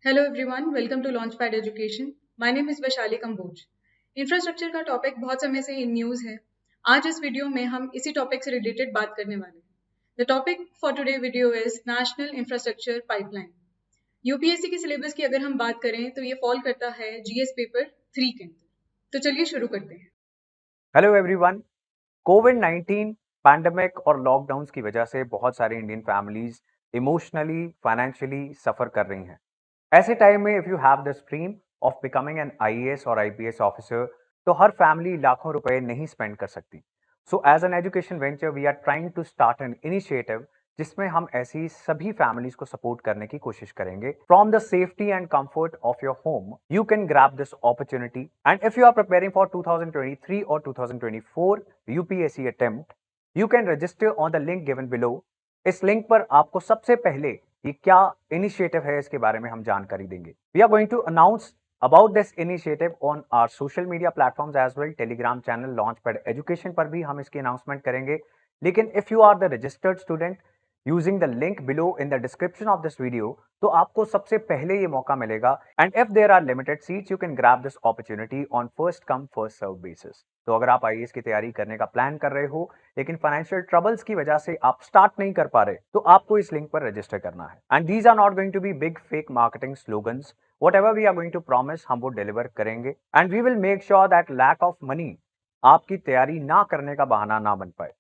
Hello everyone, welcome to Launchpad Education. My name is Vaishali Kamboj. Infrastructure का topic बहुत समय से इन न्यूज़ है. आज इस वीडियो में हम इसी टॉपिक से रिलेटेड बात करने वाले हैं. The topic for today video is national infrastructure pipeline. UPSC के सिलेबस की अगर हम बात करें तो ये फॉल करता है जीएस पेपर 3 के अंदर. तो चलिए शुरू करते हैं. Hello everyone. कोविड-19 पैंडेमिक और लॉकडाउन्स की वजह से बहुत सारी Indian families emotionally, financially suffer कर रही हैं. ऐसे टाइम में if you have the dream of becoming an IAS और आईपीएस ऑफिसर, तो हर फैमिली लाखों रुपए नहीं स्पेंड कर सकती. So as an education venture we are trying to start an initiative जिसमें हम ऐसी सभी फैमिलीज को सपोर्ट करने की कोशिश करेंगे. From the safety and comfort of your home you can grab this opportunity. And if you are preparing for 2023 और 2024 UPSC attempt, you can register on the link given below. इस link पर आपको सबसे पहले ये क्या इनिशिएटिव है इसके बारे में हम जानकारी देंगे. We are going to announce about this initiative on our social media platforms as well. Telegram channel Launchpad education पर भी हम इसकी अनाउंसमेंट करेंगे. लेकिन if you are the registered student using the link below in the description of this video, तो आपको सबसे पहले ये मौका मिलेगा. And if there are limited seats you can grab this opportunity on first come first serve basis. तो अगर आप आईएएस की तैयारी करने का प्लान कर रहे हो लेकिन फाइनेंशियल ट्रबल्स की वजह से आप स्टार्ट नहीं कर पा रहे, तो आपको इस लिंक पर रजिस्टर करना है. And these are not going to be big fake marketing slogans. Whatever we are going to promise हम वो डिलीवर करेंगे. And we will make sure that lack of money आपकी तैयारी ना करने का बहाना ना बन पाए.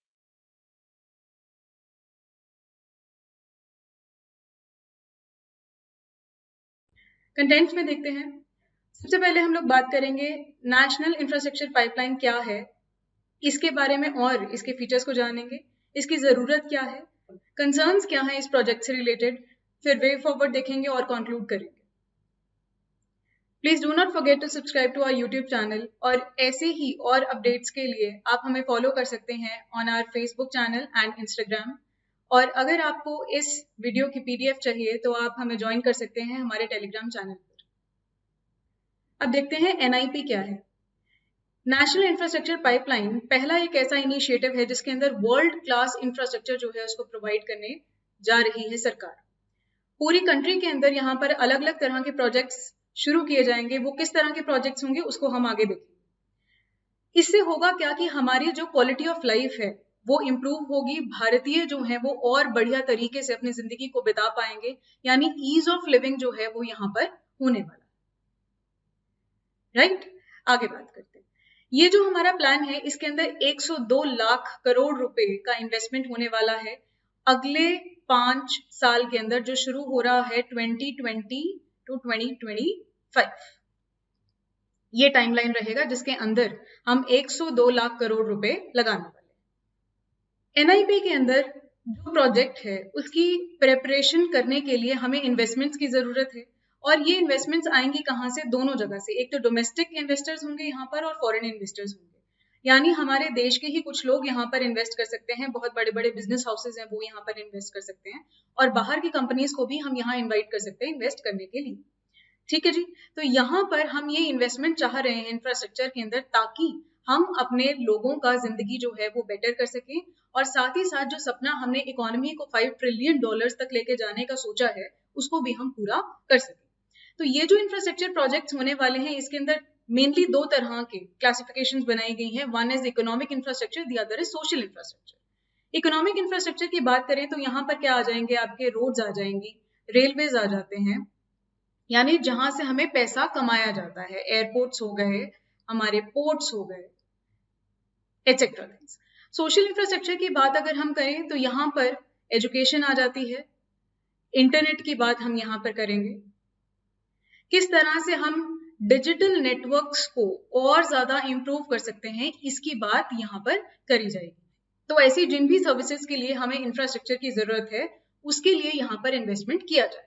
कंटेंट्स में देखते हैं. सबसे पहले हम लोग बात करेंगे नेशनल इंफ्रास्ट्रक्चर पाइपलाइन क्या है, इसके बारे में और इसके फीचर्स को जानेंगे. इसकी ज़रूरत क्या है, कंसर्न्स क्या हैं इस प्रोजेक्ट से रिलेटेड, फिर वे फॉरवर्ड देखेंगे और कंक्लूड करेंगे. Please do not forget to subscribe to our YouTube channel. और ऐसे ही और अपडेट्स के लिए आप हमें फॉलो कर सकते हैं on our Facebook channel and Instagram. और अगर आपको इस वीडियो की पीडीएफ चाहिए तो आप हमें ज्वाइन कर सकते हैं हमारे टेलीग्राम चैनल पर. अब देखते हैं एनआईपी क्या है. नेशनल इंफ्रास्ट्रक्चर पाइपलाइन पहला एक ऐसा इनिशिएटिव है जिसके अंदर वर्ल्ड क्लास इंफ्रास्ट्रक्चर जो है उसको प्रोवाइड करने जा रही है सरकार. पूरी कंट्री के अंदर यहाँ पर अलग अलग तरह के प्रोजेक्ट्स शुरू किए जाएंगे. वो किस तरह के प्रोजेक्ट्स होंगे उसको हम आगे देखेंगे. इससे होगा क्या कि हमारी जो क्वालिटी ऑफ लाइफ है वो इम्प्रूव होगी. भारतीय जो है वो और बढ़िया तरीके से अपनी जिंदगी को बिता पाएंगे. यानी ईज ऑफ लिविंग जो है वो यहाँ पर होने वाला. राइट, आगे बात करते हैं. ये जो हमारा प्लान है इसके अंदर 102 लाख करोड़ रुपए का इन्वेस्टमेंट होने वाला है अगले 5 साल के अंदर, जो शुरू हो रहा है 2020 टू 2025. ये टाइमलाइन रहेगा जिसके अंदर हम 102 लाख करोड़ रुपए लगाने वाले. एनआईपी के अंदर जो प्रोजेक्ट है उसकी प्रेपरेशन करने के लिए हमें इन्वेस्टमेंट्स की जरूरत है. और ये इन्वेस्टमेंट्स आएंगी कहाँ से? दोनों जगह से. एक तो डोमेस्टिक इन्वेस्टर्स होंगे यहाँ पर और फॉरेन इन्वेस्टर्स होंगे. यानी हमारे देश के ही कुछ लोग यहाँ पर इन्वेस्ट कर सकते हैं. बहुत बड़े बड़े बिजनेस हाउसेज हैं वो यहाँ पर इन्वेस्ट कर सकते हैं. और बाहर की कंपनीज को भी हम यहाँ इन्वाइट कर सकते हैं इन्वेस्ट करने के लिए. ठीक है जी. तो यहाँ पर हम ये इन्वेस्टमेंट चाह रहे हैं इंफ्रास्ट्रक्चर के अंदर ताकि हम अपने लोगों का जिंदगी जो है वो बेटर कर सकें. और साथ ही साथ जो सपना हमने इकोनॉमी को $5 ट्रिलियन तक लेके जाने का सोचा है उसको भी हम पूरा कर सकें. तो ये जो इंफ्रास्ट्रक्चर प्रोजेक्ट्स होने वाले हैं इसके अंदर मेनली 2 तरह के क्लासिफिकेशंस बनाई गई हैं. One is economic infrastructure, the other is social infrastructure. Economic infrastructure की बात करें तो यहाँ पर क्या आ जाएंगे? आपके रोड्स आ जाएंगी, रेलवेज आ जाते हैं, यानी जहां से हमें पैसा कमाया जाता है. एयरपोर्ट्स हो गए, हमारे पोर्ट्स हो गए, एटसेट्रा थिंग्स. सोशल इंफ्रास्ट्रक्चर की बात अगर हम करें तो यहाँ पर एजुकेशन आ जाती है. इंटरनेट की बात हम यहाँ पर करेंगे. किस तरह से हम डिजिटल नेटवर्क्स को और ज्यादा इंप्रूव कर सकते हैं इसकी बात यहाँ पर करी जाएगी. तो ऐसी जिन भी सर्विसेज के लिए हमें इंफ्रास्ट्रक्चर की जरूरत है उसके लिए यहाँ पर इन्वेस्टमेंट किया जाए.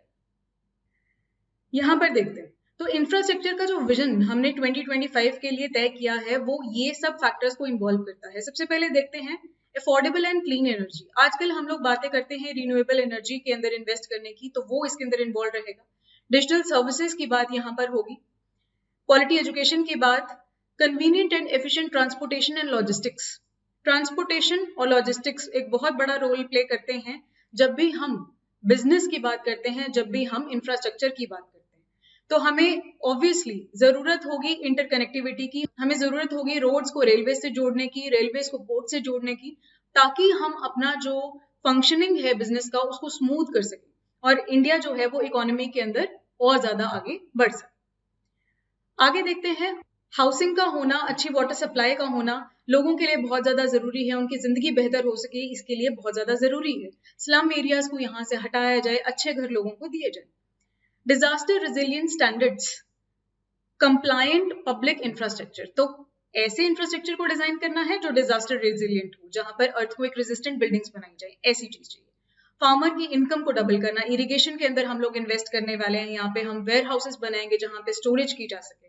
यहाँ पर देखते हैं तो इंफ्रास्ट्रक्चर का जो विजन हमने 2025 के लिए तय किया है वो ये सब फैक्टर्स को इन्वॉल्व करता है. सबसे पहले देखते हैं अफोर्डेबल एंड क्लीन एनर्जी. आजकल हम लोग बातें करते हैं रिन्यूएबल एनर्जी के अंदर इन्वेस्ट करने की, तो वो इसके अंदर इन्वॉल्व रहेगा. डिजिटल सर्विसेज की बात यहाँ पर होगी. क्वालिटी एजुकेशन की बात, convenient and efficient transportation and logistics. Transportation और लॉजिस्टिक्स एक बहुत बड़ा रोल प्ले करते हैं जब भी हम बिजनेस की बात करते हैं, जब भी हम इंफ्रास्ट्रक्चर की बात करते हैं. तो हमें ऑब्वियसली जरूरत होगी इंटरकनेक्टिविटी की, हमें जरूरत होगी रोड्स को रेलवे से जोड़ने की, रेलवे को पोर्ट से जोड़ने की, ताकि हम अपना जो फंक्शनिंग है बिजनेस का उसको स्मूथ कर सकें और इंडिया जो है वो इकोनॉमी के अंदर और ज्यादा आगे बढ़ सके। आगे देखते हैं, हाउसिंग का होना, अच्छी वाटर सप्लाई का होना लोगों के लिए बहुत ज्यादा जरूरी है, उनकी जिंदगी बेहतर हो सके इसके लिए बहुत ज्यादा जरूरी है। स्लम एरियाज को यहाँ से हटाया जाए, अच्छे घर लोगों को दिए जाए। Disaster resilience standards, compliant public infrastructure, तो ऐसे इंफ्रास्ट्रक्चर को डिजाइन करना है जो डिजास्टर रेजिलियंट हो, जहां पर अर्थक्वेक रेजिस्टेंट बिल्डिंग्स बनाई जाए, ऐसी चीज चाहिए। फार्मर की इनकम को डबल करना, इरिगेशन के अंदर हम लोग इन्वेस्ट करने वाले हैं, यहाँ पे हम वेयर हाउसेस बनाएंगे जहां पे स्टोरेज की जा सके।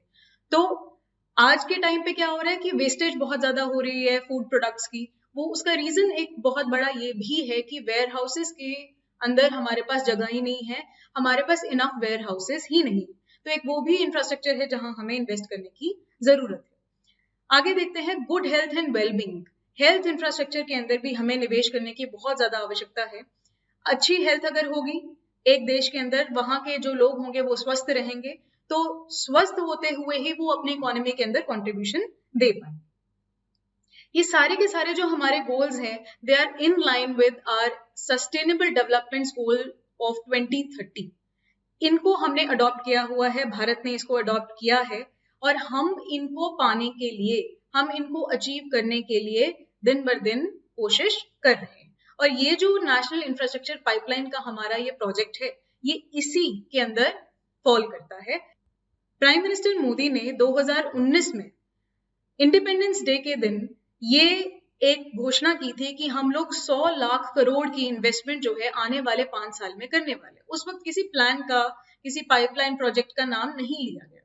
तो आज के टाइम पे क्या हो रहा है कि वेस्टेज बहुत ज्यादा हो रही है फूड प्रोडक्ट्स की, वो उसका रीजन एक बहुत बड़ा ये भी है कि वेयर हाउसेस के अंदर हमारे पास जगह ही नहीं है, हमारे पास इनफ वेयर हाउसेस ही नहीं, तो एक वो भी इंफ्रास्ट्रक्चर है जहां हमें इन्वेस्ट करने की जरूरत है। आगे देखते हैं, good health and wellbeing, health infrastructure के अंदर भी हमें निवेश करने की बहुत ज्यादा आवश्यकता है। अच्छी हेल्थ अगर होगी एक देश के अंदर, वहां के जो लोग होंगे वो स्वस्थ रहेंगे, तो स्वस्थ होते हुए ही वो अपनी इकोनॉमी के अंदर कंट्रीब्यूशन दे पाए। ये सारे के सारे जो हमारे गोल्स हैं, they are in line with our sustainable development goal of 2030। इनको हमने अडॉप्ट किया हुआ है, भारत ने इसको अडॉप्ट किया है, और हम इनको पाने के लिए, हम इनको अचीव करने के लिए दिन बर दिन कोशिश कर रहे हैं। और ये जो नेशनल इंफ्रास्ट्रक्चर पाइपलाइन का हमारा ये प्रोजेक्ट है, ये इसी के अंदर फॉल करता है। प्राइम मिनिस्टर मोदी ने 2019 में इंडिपेंडेंस डे के दिन ये एक घोषणा की थी कि हम लोग 100 लाख करोड़ की इन्वेस्टमेंट जो है आने वाले 5 साल में करने वाले। उस वक्त किसी प्लान का, किसी पाइपलाइन प्रोजेक्ट का नाम नहीं लिया गया था।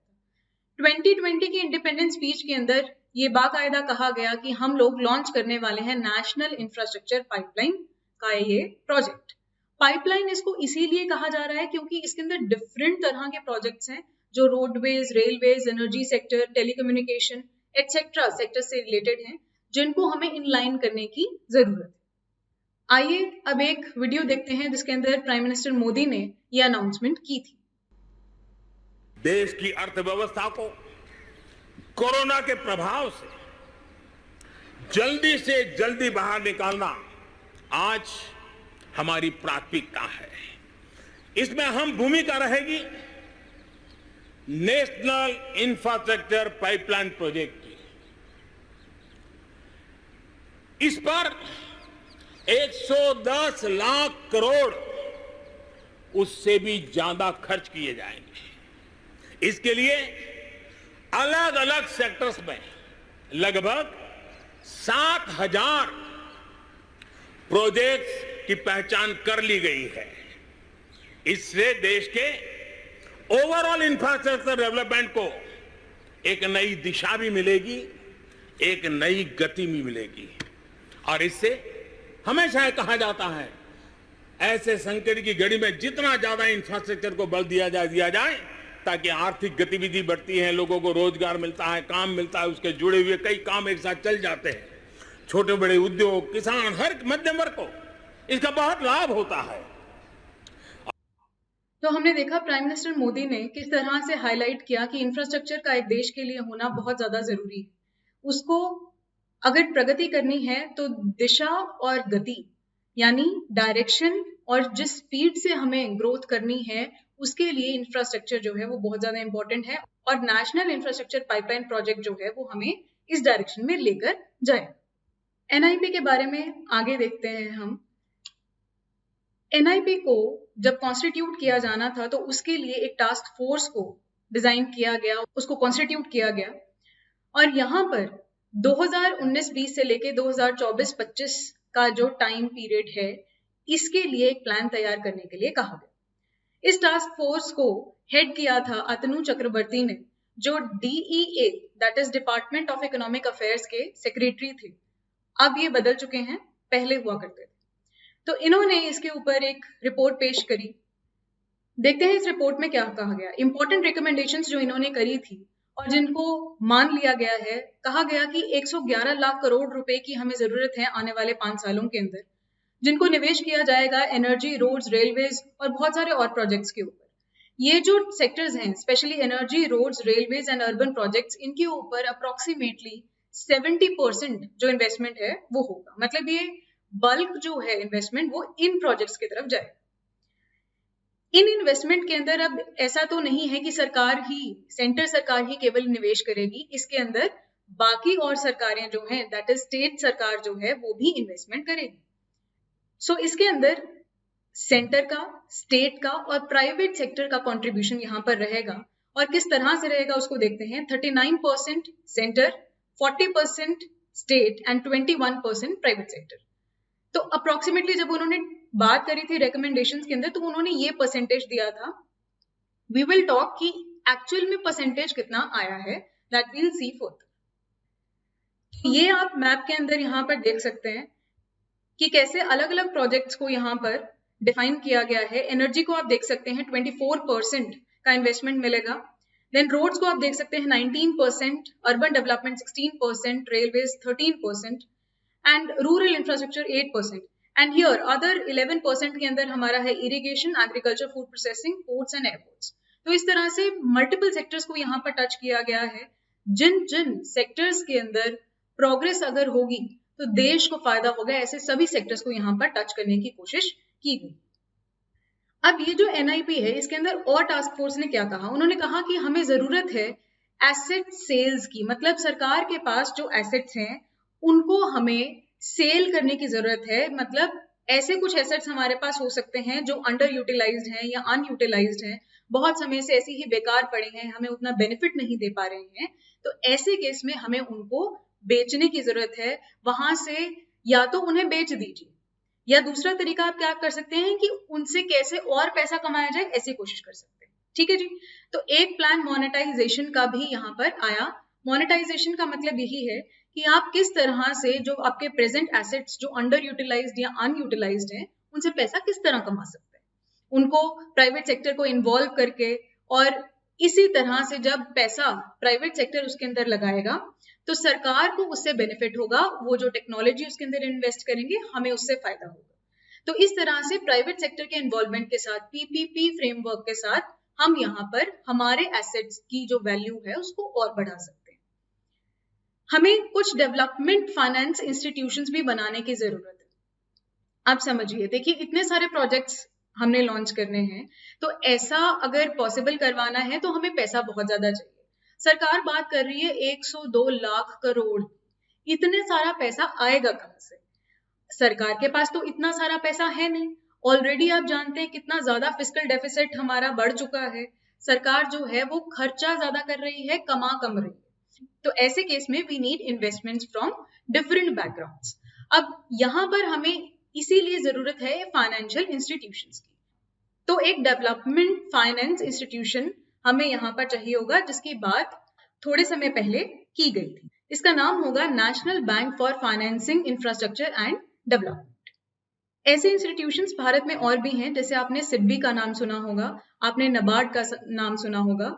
2020 की इंडिपेंडेंस स्पीच के अंदर ये बाकायदा कहा गया कि हम लोग लॉन्च करने वाले हैं नेशनल इंफ्रास्ट्रक्चर पाइपलाइन का ये प्रोजेक्ट। पाइपलाइन इसको इसीलिए कहा जा रहा है क्योंकि इसके अंदर डिफरेंट तरह के प्रोजेक्ट्स हैं जो roadways, railways, energy sector, telecommunication etcetera sector से रिलेटेड हैं, जिनको हमें इनलाइन करने की जरूरत है। आइए अब एक वीडियो देखते हैं जिसके अंदर प्राइम मिनिस्टर मोदी ने यह अनाउंसमेंट की थी। देश की अर्थव्यवस्था को कोरोना के प्रभाव से जल्दी बाहर निकालना आज हमारी प्राथमिकता है। इसमें अहम भूमिका रहेगी नेशनल इंफ्रास्ट्रक्चर पाइपलाइन प्रोजेक्ट की। इस पर 110 लाख करोड़, उससे भी ज्यादा खर्च किए जाएंगे। इसके लिए अलग अलग सेक्टर्स में लगभग 7,000 प्रोजेक्ट्स की पहचान कर ली गई है। इससे देश के ओवरऑल इंफ्रास्ट्रक्चर डेवलपमेंट को एक नई दिशा भी मिलेगी, एक नई गति भी मिलेगी। और इससे हमेशा कहा जाता है, ऐसे संकट की घड़ी में जितना ज्यादा इंफ्रास्ट्रक्चर को बल दिया जाए ताकि आर्थिक गतिविधि बढ़ती है, लोगों को रोजगार मिलता है, काम मिलता है, उसके जुड़े हुए कई काम एक साथ चल जाते हैं। छोटे बड़े उद्योग, किसान, हर मध्यम वर्ग को इसका बहुत लाभ होता है। तो हमने देखा प्राइम मिनिस्टर मोदी ने किस तरह से हाईलाइट किया कि इंफ्रास्ट्रक्चर का एक देश के लिए होना बहुत ज्यादा जरूरी है। उसको अगर प्रगति करनी है तो दिशा और गति, यानी डायरेक्शन, और जिस स्पीड से हमें ग्रोथ करनी है उसके लिए इंफ्रास्ट्रक्चर जो है वो बहुत ज्यादा इंपॉर्टेंट है। और नेशनल इंफ्रास्ट्रक्चर पाइपलाइन प्रोजेक्ट जो है वो हमें इस डायरेक्शन में लेकर जाए। एनआईपी के बारे में आगे देखते हैं हम। एनआईपी को जब कॉन्स्टिट्यूट किया जाना था तो उसके लिए एक टास्क फोर्स को डिजाइन किया गया, उसको कॉन्स्टिट्यूट किया गया, और यहाँ पर 2019-20 से लेके 2024-25 का जो टाइम पीरियड है, इसके लिए एक प्लान तैयार करने के लिए कहा गया। इस टास्क फोर्स को हेड किया था अतनु चक्रवर्ती ने, जो DEA that is department of economic affairs के सेक्रेटरी थे। अब ये बदल चुके हैं, पहले हुआ करते थे। तो इन्होंने इसके ऊपर एक रिपोर्ट पेश करी। देखते हैं इस रिपोर्ट में क्या कहा गया। इंपॉर्टेंट रिकमेंडेशंस जो इन्होंने करी थी और जिनको मान लिया गया है, कहा गया कि 111 लाख करोड़ रुपए की हमें जरूरत है आने वाले 5 सालों के अंदर, जिनको निवेश किया जाएगा एनर्जी, रोड्स, रेलवेज और बहुत सारे और प्रोजेक्ट्स के ऊपर। ये जो सेक्टर्स हैं, specially energy, roads, railways and urban projects, इनके ऊपर अप्रोक्सीमेटली 70% जो इन्वेस्टमेंट है वो होगा। मतलब ये बल्क जो है इन्वेस्टमेंट वो इन प्रोजेक्ट्स की तरफ जाए। इन इन्वेस्टमेंट के अंदर अब ऐसा तो नहीं है कि सरकार ही, सेंटर सरकार ही केवल निवेश करेगी, इसके अंदर बाकी और सरकारें जो हैं, दैट इज स्टेट सरकार जो है वो भी इन्वेस्टमेंट करेगी। सो इसके अंदर सेंटर का, स्टेट का और प्राइवेट सेक्टर का कंट्रीब्यूशन यहाँ पर रहेगा। और किस तरह से रहेगा उसको देखते हैं। 39% centre, 40% state and 21% private sector. तो अप्रोक्सीमेटली जब उन्होंने बात करी थी रिकमेंडेशंस के अंदर, तो उन्होंने ये परसेंटेज दिया था। वी विल टॉक कि एक्चुअल में परसेंटेज कितना आया है, दैट वील सी फर्दर। ये आप मैप के अंदर यहाँ पर देख सकते हैं कि कैसे अलग अलग प्रोजेक्ट्स को यहाँ पर डिफाइन किया गया है। एनर्जी को आप देख सकते हैं 24% का इन्वेस्टमेंट मिलेगा। देन रोड्स को आप देख सकते हैं 19%, urban development 16%, railways 13% and rural infrastructure 8%। And here other 11% के अंदर हमारा है irrigation, agriculture, food processing, ports and airports. तो इस तरह से मल्टीपल सेक्टर्स को यहाँ पर टच किया गया है। जिन जिन सेक्टर्स के अंदर प्रोग्रेस अगर होगी तो देश को फायदा होगा, ऐसे सभी सेक्टर्स को यहाँ पर टच करने की कोशिश की गई। अब ये जो NIP है, इसके अंदर और टास्क फोर्स ने क्या कहा, उन्होंने कहा कि हमें जरूरत है एसेट सेल्स की। मतलब सरकार के पास जो एसेट्स हैं उनको हमें सेल करने की जरूरत है। मतलब ऐसे कुछ एसेट्स हमारे पास हो सकते हैं जो अंडर यूटिलाइज्ड हैं या अनयूटिलाइज्ड हैं, बहुत समय से ऐसे ही बेकार पड़े हैं, हमें उतना बेनिफिट नहीं दे पा रहे हैं। तो ऐसे केस में हमें उनको बेचने की जरूरत है। वहां से या तो उन्हें बेच दीजिए, या दूसरा तरीका आप क्या कर सकते हैं कि उनसे कैसे और पैसा कमाया जाए, ऐसी कोशिश कर सकते हैं। ठीक है जी। तो एक प्लान मोनेटाइजेशन का भी यहाँ पर आया। मोनेटाइजेशन का मतलब यही है कि आप किस तरह से जो आपके प्रेजेंट एसेट्स जो अंडर यूटिलाइज्ड या अनयूटिलाइज्ड हैं, उनसे पैसा किस तरह कमा सकते हैं, उनको प्राइवेट सेक्टर को इन्वॉल्व करके। और इसी तरह से जब पैसा प्राइवेट सेक्टर उसके अंदर लगाएगा तो सरकार को उससे बेनिफिट होगा, वो जो टेक्नोलॉजी उसके अंदर इन्वेस्ट करेंगे हमें उससे फायदा होगा। तो इस तरह से प्राइवेट सेक्टर के इन्वॉल्वमेंट के साथ, PPP फ्रेमवर्क के साथ, हम यहाँ पर हमारे एसेट्स की जो वैल्यू है उसको और बढ़ा सकते हैं। हमें कुछ डेवलपमेंट फाइनेंस इंस्टीट्यूशंस भी बनाने की जरूरत है। आप समझिए, देखिए इतने सारे प्रोजेक्ट्स हमने लॉन्च करने हैं, तो ऐसा अगर पॉसिबल करवाना है तो हमें पैसा बहुत ज्यादा चाहिए। सरकार बात कर रही है 102 लाख करोड़। इतने सारा पैसा आएगा कहां से? सरकार के पास तो इतना सारा पैसा है नहीं। ऑलरेडी आप जानते हैं कितना ज्यादा फिस्कल डेफिसिट हमारा बढ़ चुका है। सरकार जो है वो खर्चा ज्यादा कर रही है, कमा कम रही है। तो ऐसे केस में we need investments from different backgrounds. अब यहाँ पर हमें इसीलिए जरूरत है फाइनेंशियल इंस्टीट्यूशंस की। तो एक डेवलपमेंट फाइनेंस इंस्टीट्यूशन हमें यहाँ पर चाहिए होगा, जिसकी बात थोड़े समय पहले की गई थी। इसका नाम होगा national bank for financing infrastructure and development. ऐसे इंस्टीट्यूशंस भारत में और भी हैं, जैसे आपने सिडबी का नाम सुना होगा, आपने NABARD का नाम सुना होगा।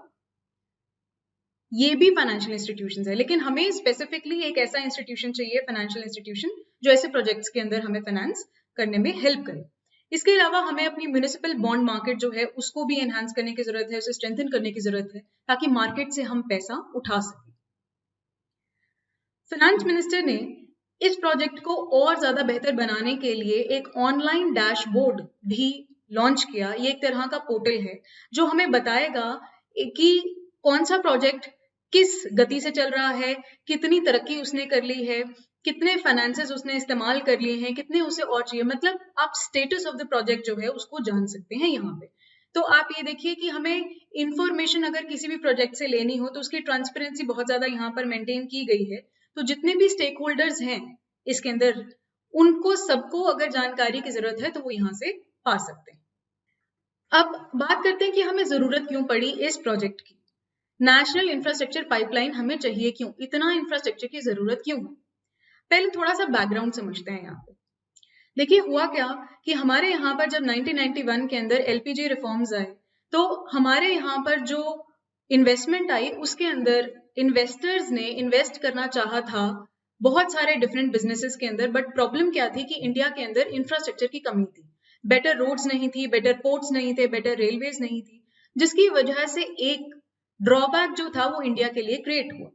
ये भी फाइनेंशियल इंस्टीट्यूशंस है, लेकिन हमें स्पेसिफिकली एक ऐसा इंस्टीट्यूशन चाहिए, फाइनेंशियल इंस्टीट्यूशन, जो ऐसे प्रोजेक्ट्स के अंदर हमें फाइनेंस करने में हेल्प करे। इसके अलावा हमें अपनी म्युनिसिपल बॉन्ड मार्केट जो है उसको भी एनहांस करने की जरूरत है, उसे स्ट्रेंथन करने की जरूरत है, ताकि मार्केट से हम पैसा उठा सकें। फाइनेंस मिनिस्टर ने इस प्रोजेक्ट को और ज्यादा बेहतर बनाने के लिए एक ऑनलाइन डैशबोर्ड भी लॉन्च किया। ये एक तरह का पोर्टल है जो हमें बताएगा कि कौन सा प्रोजेक्ट किस गति से चल रहा है, कितनी तरक्की उसने कर ली है, कितने फाइनेंसेस उसने इस्तेमाल कर लिए हैं, कितने उसे और चाहिए। मतलब आप स्टेटस ऑफ द प्रोजेक्ट जो है उसको जान सकते हैं यहाँ पे। तो आप ये देखिए कि हमें इंफॉर्मेशन अगर किसी भी प्रोजेक्ट से लेनी हो तो उसकी ट्रांसपेरेंसी बहुत ज्यादा यहाँ पर मेंटेन की गई है। तो जितने भी स्टेक होल्डर्स हैं इसके अंदर, उनको सबको अगर जानकारी की जरूरत है तो वो यहाँ से पा सकते हैं। अब बात करते हैं कि हमें जरूरत क्यों पड़ी इस प्रोजेक्ट की। नेशनल इंफ्रास्ट्रक्चर पाइपलाइन हमें चाहिए क्यों, इतना इंफ्रास्ट्रक्चर की जरूरत क्यों है? पहले थोड़ा सा बैकग्राउंड समझते हैं यहाँ पे। देखिए हुआ क्या कि हमारे यहाँ पर जब 1991 के अंदर LPG रिफॉर्म्स आए, तो हमारे यहाँ पर जो इन्वेस्टमेंट आई उसके अंदर इन्वेस्टर्स ने इन्वेस्ट करना चाहा था बहुत सारे डिफरेंट बिजनेसेस के अंदर। बट प्रॉब्लम क्या थी कि इंडिया के अंदर इंफ्रास्ट्रक्चर की कमी थी। बेटर रोड्स नहीं थी, बेटर पोर्ट्स नहीं थे, बेटर रेलवेज नहीं थी। जिसकी वजह से एक ड्रॉबैक जो था वो इंडिया के लिए क्रिएट हुआ।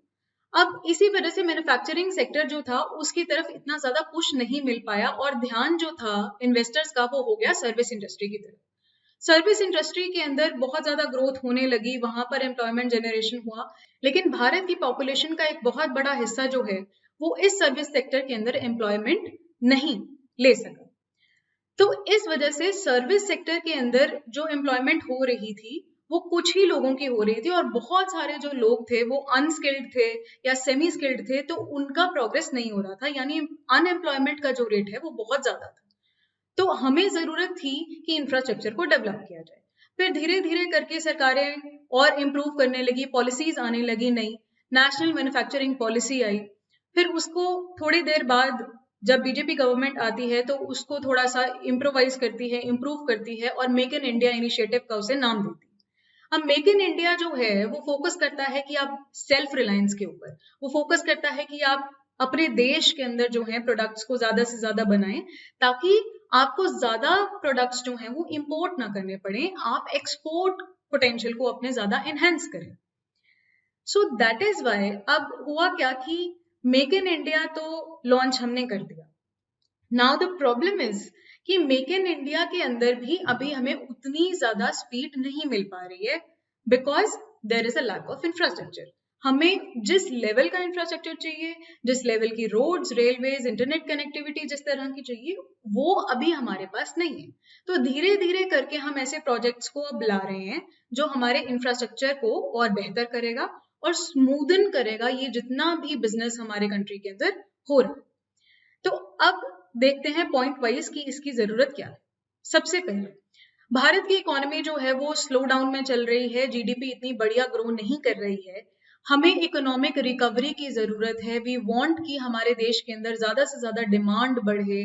अब इसी वजह से मैन्युफैक्चरिंग सेक्टर जो था उसकी तरफ इतना ज्यादा पुश नहीं मिल पाया और ध्यान जो था इन्वेस्टर्स का वो हो गया सर्विस इंडस्ट्री की तरफ। सर्विस इंडस्ट्री के अंदर बहुत ज्यादा ग्रोथ होने लगी, वहां पर एम्प्लॉयमेंट जनरेशन हुआ, लेकिन भारत की पॉपुलेशन का एक बहुत बड़ा हिस्सा जो है वो इस सर्विस सेक्टर के अंदर एम्प्लॉयमेंट नहीं ले सका। तो इस वजह से सर्विस सेक्टर के अंदर जो एम्प्लॉयमेंट हो रही थी वो कुछ ही लोगों की हो रही थी और बहुत सारे जो लोग थे वो अनस्किल्ड थे या सेमी स्किल्ड थे, तो उनका प्रोग्रेस नहीं हो रहा था, यानी अनएम्प्लॉयमेंट का जो रेट है वो बहुत ज्यादा था। तो हमें जरूरत थी कि इंफ्रास्ट्रक्चर को डेवलप किया जाए। फिर धीरे धीरे करके सरकारें और इम्प्रूव करने लगी, पॉलिसीज आने लगी, नई नेशनल मैन्युफैक्चरिंग पॉलिसी आई। फिर उसको थोड़ी देर बाद जब बीजेपी गवर्नमेंट आती है तो उसको थोड़ा सा इम्प्रोवाइज करती है, इम्प्रूव करती है और मेक इन इंडिया इनिशिएटिव का उसे नाम देती है। अब मेक इन इंडिया जो है वो फोकस करता है कि आप सेल्फ रिलायंस के ऊपर, वो फोकस करता है कि आप अपने देश के अंदर जो है प्रोडक्ट्स को ज्यादा से ज्यादा बनाएं, ताकि आपको ज्यादा प्रोडक्ट्स जो हैं वो इंपोर्ट ना करने पड़े, आप एक्सपोर्ट पोटेंशियल को अपने ज्यादा एनहेंस करें। सो दैट इज वाई अब हुआ क्या कि मेक इन इंडिया तो लॉन्च हमने कर दिया। नाउ द प्रॉब्लम इज कि मेक इन इंडिया के अंदर भी अभी हमें उतनी ज्यादा स्पीड नहीं मिल पा रही है, because there is a lack of infrastructure. हमें जिस लेवल का इंफ्रास्ट्रक्चर चाहिए, जिस लेवल की रोड्स, रेलवेज, इंटरनेट कनेक्टिविटी जिस तरह की चाहिए, वो अभी हमारे पास नहीं है। तो धीरे धीरे करके हम ऐसे प्रोजेक्ट्स को अब ला रहे हैं जो हमारे इंफ्रास्ट्रक्चर को और बेहतर करेगा और स्मूदन करेगा ये जितना भी बिजनेस हमारे कंट्री के अंदर हो रहा है। तो अब देखते हैं पॉइंट वाइज कि इसकी जरूरत क्या है। सबसे पहले भारत की इकोनॉमी जो है वो स्लो डाउन में चल रही है, जीडीपी इतनी बढ़िया ग्रो नहीं कर रही है। हमें इकोनॉमिक रिकवरी की जरूरत है। वी वांट कि हमारे देश के अंदर ज्यादा से ज्यादा डिमांड बढ़े,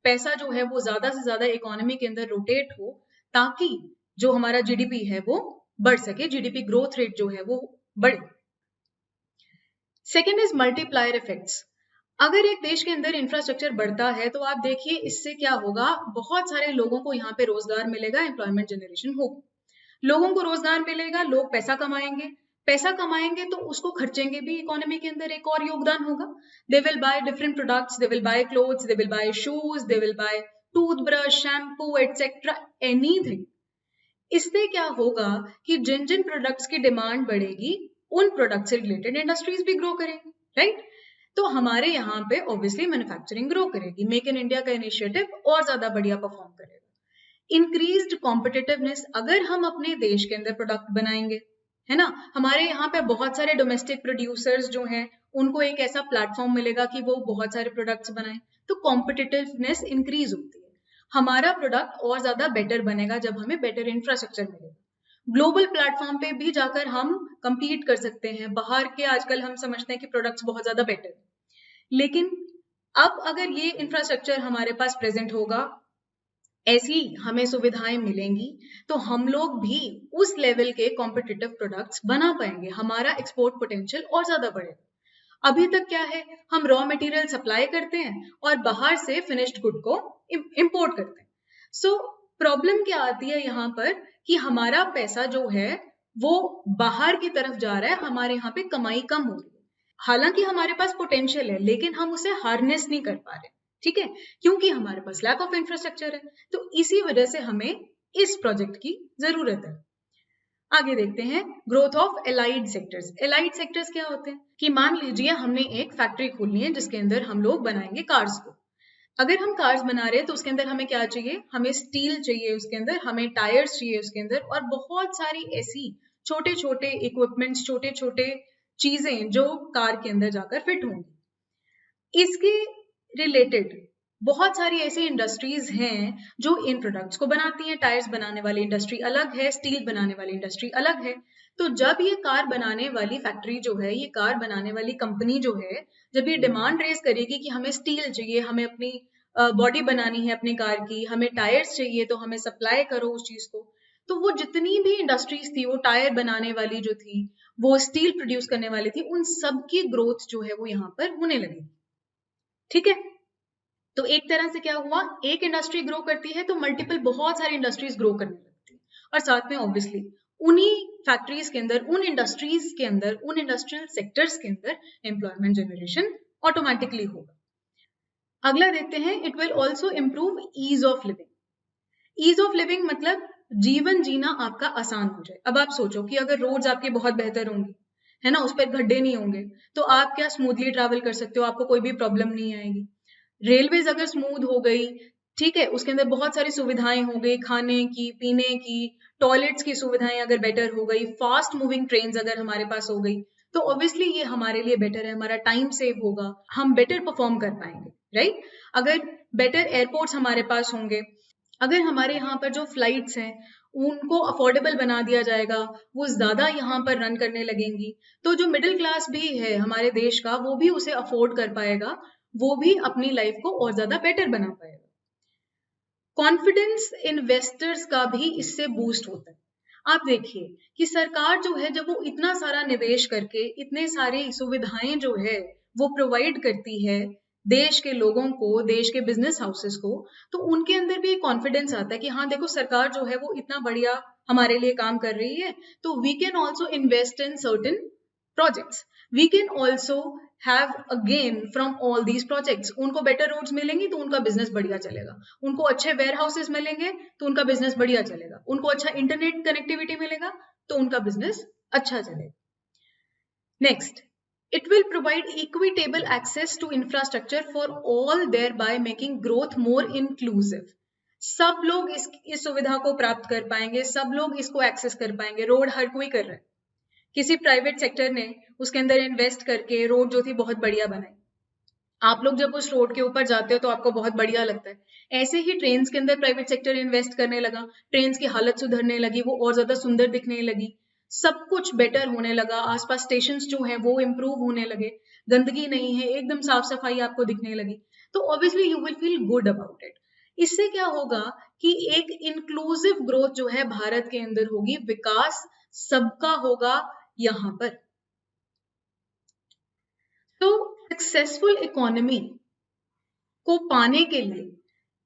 पैसा जो है वो ज्यादा से ज्यादा इकोनॉमी के अंदर रोटेट हो, ताकि जो हमारा जीडीपी है वो बढ़ सके, जीडीपी ग्रोथ रेट जो है वो बढ़े। Second is multiplier effects. अगर एक देश के अंदर इंफ्रास्ट्रक्चर बढ़ता है तो आप देखिए इससे क्या होगा, बहुत सारे लोगों को यहाँ पे रोजगार मिलेगा, एम्प्लॉयमेंट जनरेशन होगा, लोगों को रोजगार मिलेगा, लोग पैसा कमाएंगे, पैसा कमाएंगे तो उसको खर्चेंगे भी, इकोनॉमी के अंदर एक और योगदान होगा। They will by different products, they will buy clothes, they will buy shoes, they will buy toothbrush, shampoo etcetera, anything. इससे क्या होगा कि जिन जिन प्रोडक्ट्स की डिमांड बढ़ेगी उन प्रोडक्ट से रिलेटेड इंडस्ट्रीज भी ग्रो करेंगी, राइट? तो हमारे यहाँ पे ऑब्वियसली मैन्युफैक्चरिंग ग्रो करेगी, मेक इन इंडिया का इनिशिएटिव और ज्यादा बढ़िया परफॉर्म करेगा। इंक्रीज्ड कॉम्पिटिटिवनेस, अगर हम अपने देश के अंदर प्रोडक्ट बनाएंगे, है ना, हमारे यहाँ पे बहुत सारे डोमेस्टिक प्रोड्यूसर्स जो हैं उनको एक ऐसा प्लेटफॉर्म मिलेगा कि वो बहुत सारे प्रोडक्ट्स बनाएं, तो कॉम्पिटिटिवनेस इंक्रीज होती है, हमारा प्रोडक्ट और ज्यादा बेटर बनेगा जब हमें बेटर इंफ्रास्ट्रक्चर मिलेगा। ग्लोबल प्लेटफॉर्म पे भी जाकर हम compete कर सकते हैं, बाहर के आजकल हम समझते हैं कि प्रोडक्ट्स बहुत ज्यादा बेटर, लेकिन अब अगर ये इंफ्रास्ट्रक्चर हमारे पास प्रेजेंट होगा, ऐसी हमें सुविधाएं मिलेंगी, तो हम लोग भी उस लेवल के कॉम्पिटिटिव प्रोडक्ट्स बना पाएंगे, हमारा एक्सपोर्ट पोटेंशियल और ज्यादा बढ़ेगा। अभी तक क्या है, हम रॉ मटेरियल सप्लाई करते हैं और बाहर से फिनिश्ड गुड को इंपोर्ट करते हैं। सो प्रॉब्लम क्या आती है यहाँ पर कि हमारा पैसा जो है वो बाहर की तरफ जा रहा है, हमारे यहाँ पे कमाई कम हो रही है। हालांकि हमारे पास पोटेंशियल है लेकिन हम उसे हार्नेस नहीं कर पा रहे, ठीक है, क्योंकि हमारे पास लैक ऑफ इंफ्रास्ट्रक्चर है। तो इसी वजह से हमें इस प्रोजेक्ट की जरूरत है। आगे देखते हैं growth of allied sectors. Allied sectors क्या होते हैं कि मान लीजिए हमने एक फैक्ट्री खोलनी है जिसके अंदर हम लोग बनाएंगे कार्स को। अगर हम कार्स बना रहे हैं तो उसके अंदर हमें क्या चाहिए, हमें स्टील चाहिए, उसके अंदर हमें टायर्स चाहिए उसके अंदर, और बहुत सारी ऐसी छोटे छोटे इक्विपमेंट्स, छोटे छोटे चीजें जो कार के अंदर जाकर फिट होंगी। इसके रिलेटेड बहुत सारी ऐसी इंडस्ट्रीज हैं जो इन प्रोडक्ट्स को बनाती हैं। टायर्स बनाने वाली इंडस्ट्री अलग है, स्टील बनाने वाली इंडस्ट्री अलग है। तो जब ये कार बनाने वाली फैक्ट्री जो है, ये कार बनाने वाली कंपनी जो है, जब ये डिमांड रेज करेगी कि हमें स्टील चाहिए, हमें अपनी बॉडी बनानी है अपनी कार की, हमें टायर्स चाहिए, तो हमें सप्लाई करो उस चीज को, तो वो जितनी भी इंडस्ट्रीज थी, वो टायर बनाने वाली जो थी, वो स्टील प्रोड्यूस करने वाली थी, उन सब की ग्रोथ जो है वो यहाँ पर होने लगी। ठीक है, तो एक तरह से क्या हुआ, एक इंडस्ट्री ग्रो करती है तो मल्टीपल बहुत सारी इंडस्ट्रीज ग्रो करने लगती है, और साथ में ऑब्वियसली उन्हीं फैक्ट्रीज के अंदर, उन इंडस्ट्रीज के अंदर, उन इंडस्ट्रियल सेक्टर्स के अंदर एम्प्लॉयमेंट जनरेशन ऑटोमेटिकली होगा। अगला देखते हैं, it will also improve ease of living. Ease of living मतलब जीवन जीना आपका आसान हो जाए। अब आप सोचो कि अगर रोड्स आपकी बहुत बेहतर होंगी, है ना, उस पर गड्ढे नहीं होंगे, तो आप क्या स्मूथली ट्रैवल कर सकते हो, आपको कोई भी प्रॉब्लम नहीं आएगी। रेलवेज अगर स्मूथ हो गई, ठीक है, उसके अंदर बहुत सारी सुविधाएं हो गई, खाने की, पीने की, टॉयलेट्स की सुविधाएं अगर बेटर हो गई, फास्ट मूविंग ट्रेन अगर हमारे पास हो गई, तो ऑब्वियसली ये हमारे लिए बेटर है, हमारा टाइम सेव होगा, हम बेटर परफॉर्म कर पाएंगे, राइट। अगर बेटर एयरपोर्ट्स हमारे पास होंगे, अगर हमारे यहाँ पर जो फ्लाइट्स हैं उनको अफोर्डेबल बना दिया जाएगा, वो ज्यादा यहाँ पर रन करने लगेंगी, तो जो मिडिल क्लास भी है हमारे देश का, वो भी उसे अफोर्ड कर पाएगा, वो भी अपनी लाइफ को और ज्यादा बेटर बना पाएगा। कॉन्फिडेंस इन्वेस्टर्स का भी इससे बूस्ट होता है। आप देखिए कि सरकार जो है, जब वो इतना सारा निवेश करके इतने सारी सुविधाएं जो है वो प्रोवाइड करती है देश के लोगों को, देश के बिजनेस हाउसेस को, तो उनके अंदर भी कॉन्फिडेंस आता है कि हाँ देखो, सरकार जो है वो इतना बढ़िया हमारे लिए काम कर रही है, तो we can also invest in certain projects, we can also have a gain from all these projects. उनको बेटर रोड्स मिलेंगी तो उनका बिजनेस बढ़िया चलेगा, उनको अच्छे वेयर हाउसेस मिलेंगे तो उनका बिजनेस बढ़िया चलेगा, उनको अच्छा इंटरनेट कनेक्टिविटी मिलेगा तो उनका बिजनेस अच्छा चलेगा। Next, it will provide equitable access to infrastructure for all, thereby making growth more inclusive. सब लोग इस सुविधा को प्राप्त कर पाएंगे, सब लोग इसको एक्सेस कर पाएंगे। रोड हर कोई कर रहा है, किसी प्राइवेट सेक्टर ने उसके अंदर इन्वेस्ट करके रोड जो थी बहुत बढ़िया बनाई। आप लोग जब उस रोड के ऊपर जाते हो तो आपको बहुत बढ़िया लगता है। ऐसे ही ट्रेन्स के अंदर प्राइवेट सेक्टर इन्वेस्ट करने लगा, ट्रेन्स की हालत सुधरने लगी, वो और ज्यादा सुंदर दिखने लगी, सब कुछ बेटर होने लगा, आसपास स्टेशंस जो हैं वो इम्प्रूव होने लगे, गंदगी नहीं है, एकदम साफ सफाई आपको दिखने लगी, तो obviously you will feel good about it. इससे क्या होगा कि एक इंक्लूसिव ग्रोथ जो है भारत के अंदर होगी, विकास सबका होगा यहां पर। तो सक्सेसफुल इकोनॉमी को पाने के लिए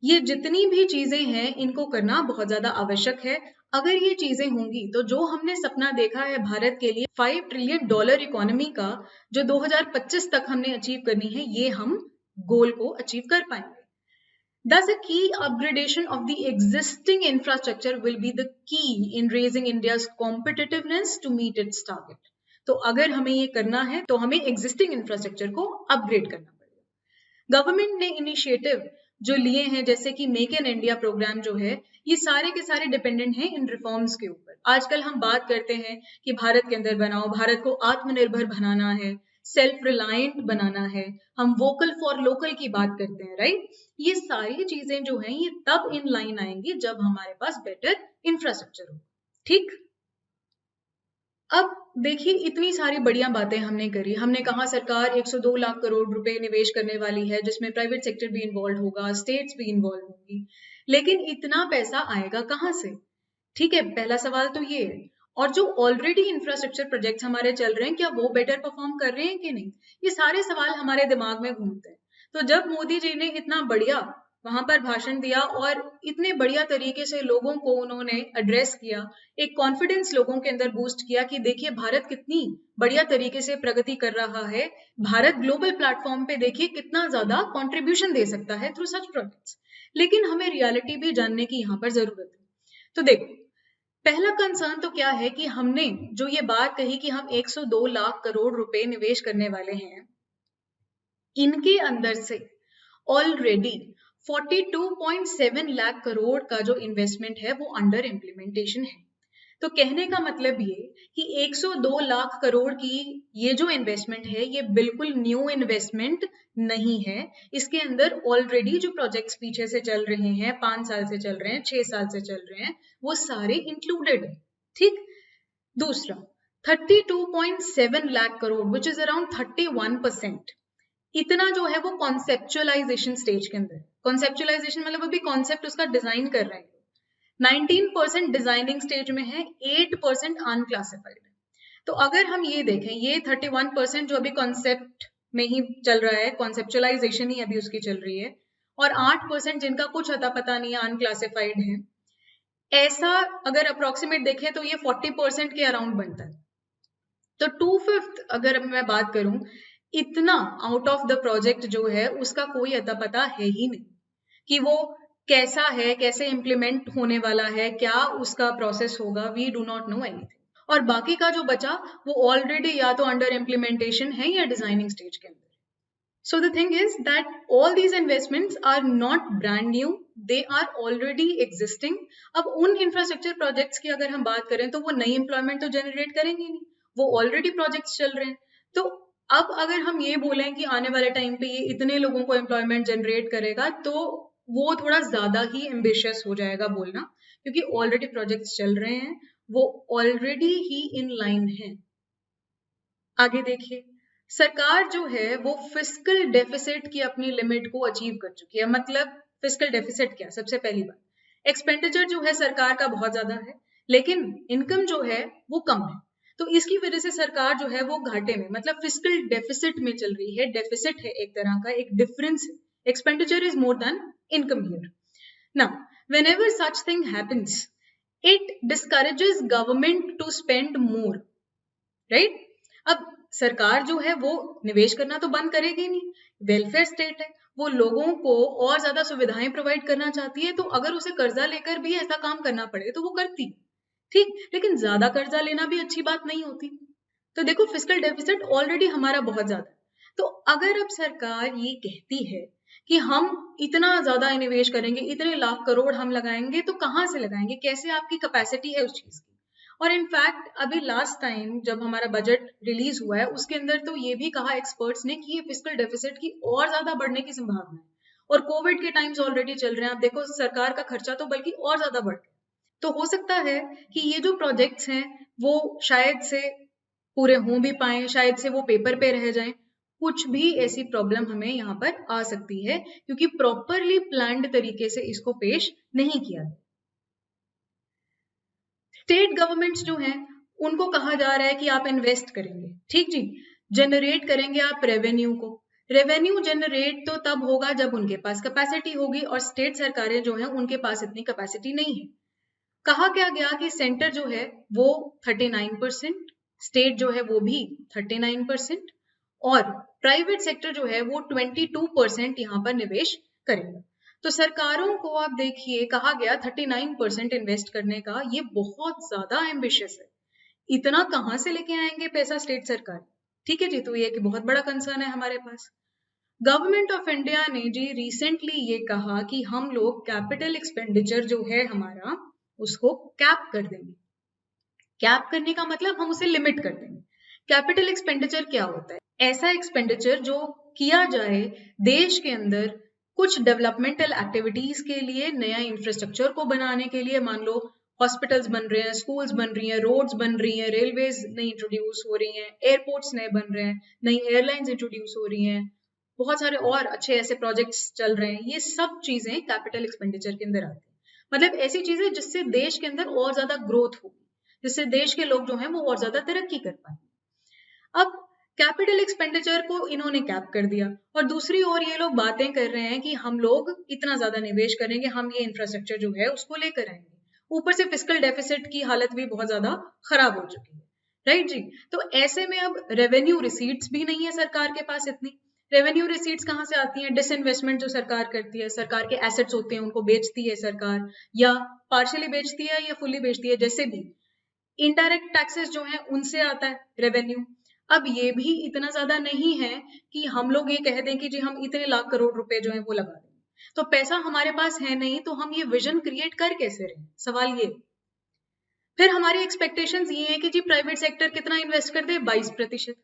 ये जितनी भी चीजें हैं इनको करना बहुत ज्यादा आवश्यक है। अगर ये चीजें होंगी तो जो हमने सपना देखा है भारत के लिए $5 ट्रिलियन इकोनॉमी का, जो 2025 तक हमने अचीव करनी है, ये हम गोल को अचीव कर पाएंगे। Thus, a key upgradation of the existing infrastructure will be the key in raising India's competitiveness to meet its target. तो अगर हमें ये करना है तो हमें एग्जिस्टिंग इंफ्रास्ट्रक्चर को अपग्रेड करना पड़ेगा। गवर्नमेंट ने इनिशिएटिव जो लिए हैं, जैसे कि मेक इन इंडिया प्रोग्राम जो है, ये सारे के सारे डिपेंडेंट हैं इन रिफॉर्म्स के ऊपर। आजकल हम बात करते हैं कि भारत के अंदर बनाओ, भारत को आत्मनिर्भर बनाना है, सेल्फ रिलायंट बनाना है, हम वोकल फॉर लोकल की बात करते हैं, राइट। ये सारी चीजें जो हैं ये तब इन लाइन आएंगी जब हमारे पास बेटर इंफ्रास्ट्रक्चर हो, ठीक। अब देखिए, इतनी सारी बढ़िया बातें हमने करी। हमने कहा सरकार 102 लाख करोड़ रुपए निवेश करने वाली है, जिसमें प्राइवेट सेक्टर भी इन्वॉल्व होगा, स्टेट्स भी इन्वॉल्व होंगी, लेकिन इतना पैसा आएगा कहाँ से? ठीक है, पहला सवाल तो ये है। और जो ऑलरेडी इंफ्रास्ट्रक्चर प्रोजेक्ट्स हमारे चल रहे हैं, क्या वो बेटर परफॉर्म कर रहे हैं कि नहीं? ये सारे सवाल हमारे दिमाग में घूमते हैं। तो जब मोदी जी ने इतना बढ़िया वहां पर भाषण दिया और इतने बढ़िया तरीके से लोगों को उन्होंने एड्रेस किया, एक कॉन्फिडेंस लोगों के अंदर बूस्ट किया कि देखिए भारत कितनी बढ़िया तरीके से प्रगति कर रहा है, भारत ग्लोबल प्लेटफॉर्म पे देखिए कितना ज्यादा कंट्रीब्यूशन दे सकता है थ्रू सच प्रोजेक्ट्स। लेकिन हमें रियलिटी भी जानने की यहाँ पर जरूरत है। तो देखो, पहला कंसर्न तो क्या है कि हमने जो ये बात कही कि हम 102 लाख करोड़ रुपए निवेश करने वाले हैं, इनके अंदर से ऑलरेडी 42.7 लाख करोड़ का जो इन्वेस्टमेंट है वो अंडर इम्प्लीमेंटेशन है। तो कहने का मतलब ये कि 102 लाख करोड़ की ये जो इन्वेस्टमेंट है ये बिल्कुल न्यू इन्वेस्टमेंट नहीं है। इसके अंदर ऑलरेडी जो प्रोजेक्ट्स पीछे से चल रहे हैं, 5 साल से चल रहे हैं, 6 साल से चल रहे हैं, वो सारे इंक्लूडेड है, ठीक। दूसरा, 32.7 lakh crore which is around 31%, इतना जो है वो कॉन्सेप्चुअलाइजेशन स्टेज के अंदर। कॉन्सेप्चुअलाइजेशन मतलब अभी कॉन्सेप्ट उसका डिजाइन कर रहे हैं। 19% डिजाइनिंग स्टेज में है, 8% अनक्लासिफाइड। तो अगर हम ये देखें, ये 31% जो अभी कॉन्सेप्ट में ही चल रहा है, कॉन्सेप्चुअलाइजेशन ही अभी उसकी चल रही है, और 8% जिनका कुछ अता पता नहीं है, अनक्लासिफाइड है। ऐसा अगर अप्रोक्सीमेट देखें तो ये 40% के अराउंड बनता है। तो 2/5 अगर मैं बात करूं, इतना आउट ऑफ द प्रोजेक्ट जो है उसका कोई अता पता है ही नहीं कि वो कैसा है, कैसे इम्प्लीमेंट होने वाला है, क्या उसका प्रोसेस होगा, we do not know anything. और बाकी का जो बचा वो ऑलरेडी या तो अंडर इम्प्लीमेंटेशन है या डिजाइनिंग स्टेज के अंदर। So the thing is that all these investments are not brand new, they are already existing. अब उन इंफ्रास्ट्रक्चर प्रोजेक्ट्स की अगर हम बात करें तो वो नई एम्प्लॉयमेंट तो जनरेट करेंगे नहीं, वो ऑलरेडी प्रोजेक्ट्स चल रहे हैं। तो अब अगर हम ये बोलें कि आने वाले टाइम पे ये इतने लोगों को एम्प्लॉयमेंट जनरेट करेगा, तो वो थोड़ा ज्यादा ही एम्बिशियस हो जाएगा बोलना, क्योंकि ऑलरेडी प्रोजेक्ट्स चल रहे हैं, वो ऑलरेडी ही इन लाइन है। आगे देखिए, सरकार जो है वो फिस्कल डेफिसिट की अपनी लिमिट को अचीव कर चुकी है। मतलब फिस्कल डेफिसिट क्या? सबसे पहली बात, एक्सपेंडिचर जो है सरकार का बहुत ज्यादा है, लेकिन इनकम जो है वो कम है। तो इसकी वजह से सरकार जो है वो घाटे में, मतलब फिस्कल डेफिसिट में चल रही है। डेफिसिट है एक तरह का, एक डिफरेंस है। Expenditure is more than income here. Now whenever such thing happens, it discourages government to spend more, right? अब सरकार जो है वो निवेश करना तो बंद करेगी नहीं, वेलफेयर स्टेट है, वो लोगों को और ज्यादा सुविधाएं प्रोवाइड करना चाहती है। तो अगर उसे कर्जा लेकर भी ऐसा काम करना पड़े तो वो करती, ठीक, लेकिन ज्यादा कर्जा लेना भी अच्छी बात नहीं होती। तो देखो, फिस्कल डेफिसिट ऑलरेडी हमारा बहुत ज्यादा है। तो अगर अब सरकार ये कहती है कि हम इतना ज्यादा निवेश करेंगे, इतने लाख करोड़ हम लगाएंगे, तो कहाँ से लगाएंगे, कैसे आपकी कैपेसिटी है उस चीज की? और इनफैक्ट अभी लास्ट टाइम जब हमारा बजट रिलीज हुआ है उसके अंदर तो ये भी कहा एक्सपर्ट्स ने कि ये फिस्कल डेफिसिट की और ज्यादा बढ़ने की संभावना है, और कोविड के टाइम्स ऑलरेडी चल रहे हैं। आप देखो, सरकार का खर्चा तो बल्कि और ज्यादा बढ़ गया। तो हो सकता है कि ये जो प्रोजेक्ट्स हैं वो शायद से पूरे हो भी पाए, शायद से वो पेपर पे रह जाएं। कुछ भी ऐसी प्रॉब्लम हमें यहाँ पर आ सकती है, क्योंकि प्रॉपरली प्लान्ड तरीके से इसको पेश नहीं किया गया। स्टेट गवर्नमेंट्स जो हैं उनको कहा जा रहा है कि आप इन्वेस्ट करेंगे, ठीक जी, जनरेट करेंगे आप रेवेन्यू को। रेवेन्यू जनरेट तो तब होगा जब उनके पास कैपेसिटी होगी, और स्टेट सरकारें जो हैं उनके पास इतनी कैपेसिटी नहीं है। कहा क्या गया कि सेंटर जो है वो 39%, स्टेट जो है वो भी 39%, और प्राइवेट सेक्टर जो है वो 22% यहाँ पर निवेश करेगा। तो सरकारों को आप देखिए, कहा गया 39% इन्वेस्ट करने का, ये बहुत ज्यादा एम्बिशियस है। इतना कहाँ से लेके आएंगे पैसा स्टेट सरकार? ठीक है जी, तो ये कि बहुत बड़ा कंसर्न है हमारे पास। गवर्नमेंट ऑफ इंडिया ने जी रिसेंटली ये कहा कि हम लोग कैपिटल एक्सपेंडिचर जो है हमारा उसको कैप कर देंगे। कैप करने का मतलब हम उसे लिमिट कर देंगे। कैपिटल एक्सपेंडिचर क्या होता है? ऐसा एक्सपेंडिचर जो किया जाए देश के अंदर कुछ डेवलपमेंटल एक्टिविटीज के लिए, नया इंफ्रास्ट्रक्चर को बनाने के लिए। मान लो हॉस्पिटल्स बन रहे हैं, स्कूल्स बन रही हैं, रोड्स बन रही हैं, रेलवेज नई इंट्रोड्यूस हो रही हैं, एयरपोर्ट्स नए बन रहे हैं, नई एयरलाइंस इंट्रोड्यूस हो रही हैं, बहुत सारे और अच्छे ऐसे प्रोजेक्ट्स चल रहे हैं। ये सब चीजें कैपिटल एक्सपेंडिचर के अंदर आती हैं। मतलब ऐसी चीजें जिससे देश के अंदर और ज्यादा ग्रोथ होगी, जिससे देश के लोग जो हैं वो और ज्यादा तरक्की कर पाएंगे। अब कैपिटल एक्सपेंडिचर को इन्होंने कैप कर दिया, और दूसरी ओर ये लोग बातें कर रहे हैं कि हम लोग इतना ज्यादा निवेश करेंगे, हम ये इंफ्रास्ट्रक्चर जो है उसको लेकर आएंगे। ऊपर से फिस्कल डेफिसिट की हालत भी बहुत ज्यादा खराब हो चुकी है, राइट जी। तो ऐसे में अब रेवेन्यू रिसीट्स भी नहीं है सरकार के पास इतनी। रेवेन्यू रिसीट्स कहाँ से आती हैं? डिसइन्वेस्टमेंट जो सरकार करती है, सरकार के एसेट्स होते हैं उनको बेचती है सरकार, या पार्शियली बेचती है या फुली बेचती है, जैसे भी। इनडायरेक्ट टैक्सेस जो है उनसे आता है रेवेन्यू। अब ये भी इतना ज्यादा नहीं है कि हम लोग ये कह दें कि जी हम इतने लाख करोड़ रुपए जो है वो लगा दें। तो पैसा हमारे पास है नहीं, तो हम ये विजन क्रिएट कर कैसे रहे? सवाल ये। फिर हमारी एक्सपेक्टेशंस ये है कि जी प्राइवेट सेक्टर कितना इन्वेस्ट कर दे? 22%।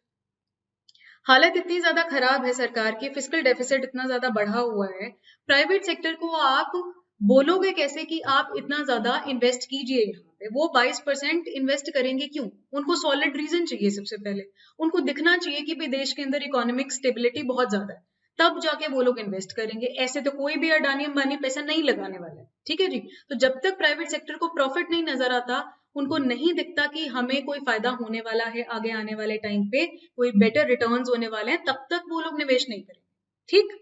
हालत इतनी ज्यादा खराब है सरकार की, फिस्कल डेफिसिट इतना ज्यादा बढ़ा हुआ है, प्राइवेट सेक्टर को आप बोलोगे कैसे कि आप इतना ज्यादा इन्वेस्ट कीजिए? यहाँ पे वो 22% इन्वेस्ट करेंगे क्यों? उनको सॉलिड रीजन चाहिए। सबसे पहले उनको दिखना चाहिए कि भाई देश के अंदर इकोनॉमिक स्टेबिलिटी बहुत ज्यादा है, तब जाके वो लोग इन्वेस्ट करेंगे। ऐसे तो कोई भी अडानी अंबानी पैसा नहीं लगाने वाला है, ठीक है जी। तो जब तक प्राइवेट सेक्टर को प्रॉफिट नहीं नजर आता, उनको नहीं दिखता कि हमें कोई फायदा होने वाला है आगे आने वाले टाइम पे, कोई बेटर रिटर्न्स होने वाले हैं, तब तक वो लोग निवेश नहीं करेंगे, ठीक।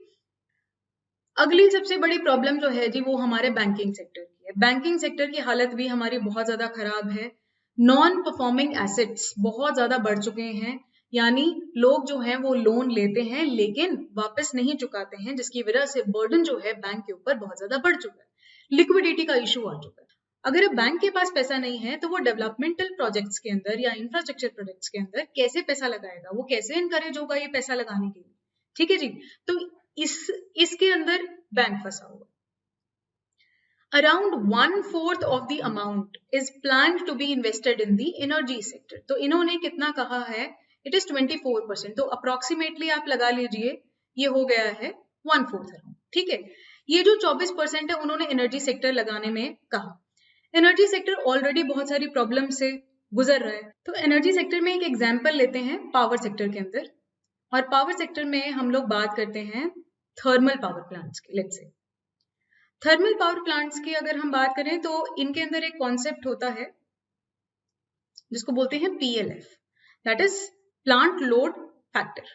अगली सबसे बड़ी प्रॉब्लम जो है जी वो हमारे बैंकिंग सेक्टर की है। बैंकिंग सेक्टर की हालत भी हमारी बहुत ज्यादा खराब है। नॉन परफॉर्मिंग एसेट्स बहुत ज्यादा बढ़ चुके हैं, यानी लोग जो हैं वो लोन लेते हैं लेकिन वापस नहीं चुकाते हैं, जिसकी वजह से बर्डन जो है बैंक के ऊपर बहुत ज्यादा बढ़ चुका है। लिक्विडिटी का इशू आ चुका है। अगर बैंक के पास पैसा नहीं है तो वो डेवलपमेंटल प्रोजेक्ट्स के अंदर या इंफ्रास्ट्रक्चर प्रोजेक्ट्स के अंदर कैसे पैसा लगाएगा, वो कैसे इनकरेज होगा ये पैसा लगाने के लिए। ठीक है जी, तो इसके अंदर बैंक फंसा हुआ। Around 1/4 of the amount is planned to be invested in the energy sector. तो इन्होंने कितना कहा है? It is 24%. तो अप्रोक्सीमेटली आप लगा लीजिए ये हो गया है 1/4 अराउंड। ठीक है, ये जो 24% है उन्होंने एनर्जी सेक्टर लगाने में कहा। एनर्जी सेक्टर ऑलरेडी बहुत सारी प्रॉब्लम से गुजर रहा है, तो एनर्जी सेक्टर में एक एग्जाम्पल लेते हैं पावर सेक्टर के अंदर, और पावर सेक्टर में हम लोग बात करते हैं थर्मल पावर प्लांट्स की। Let's say thermal power plants की अगर हम बात करें तो इनके अंदर एक कॉन्सेप्ट होता है जिसको बोलते हैं PLF, that is plant load factor.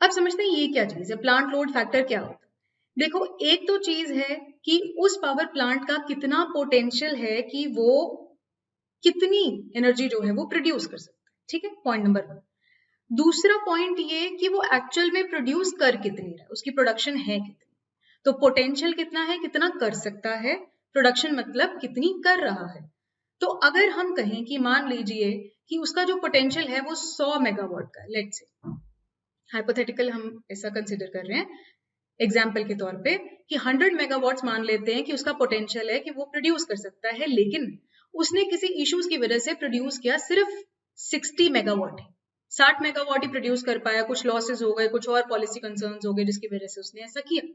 अब समझते हैं ये क्या चीज है, प्लांट लोड फैक्टर क्या होता है। देखो, एक तो चीज है कि उस पावर प्लांट का कितना पोटेंशियल है कि वो कितनी एनर्जी जो है वो प्रोड्यूस कर सकता है। ठीक है, पॉइंट नंबर 1। दूसरा पॉइंट ये कि वो एक्चुअल में प्रोड्यूस कर कितनी रहा है, उसकी प्रोडक्शन है कितनी। तो पोटेंशियल कितना है, कितना कर सकता है, प्रोडक्शन मतलब कितनी कर रहा है। तो अगर हम कहें कि मान लीजिए कि उसका जो पोटेंशियल है वो 100 मेगावाट का है, लेट्स से हाइपोथेटिकल हम ऐसा कंसिडर कर रहे हैं एग्जाम्पल के तौर पे कि 100 मेगावाट्स मान लेते हैं कि उसका पोटेंशियल है कि वो प्रोड्यूस कर सकता है, लेकिन उसने किसी इश्यूज की वजह से प्रोड्यूस किया सिर्फ 60 मेगावाट ही, 60 मेगावाट ही प्रोड्यूस कर पाया। कुछ लॉसेस हो गए, कुछ और पॉलिसी कंसर्न्स हो गए जिसकी वजह से उसने ऐसा किया।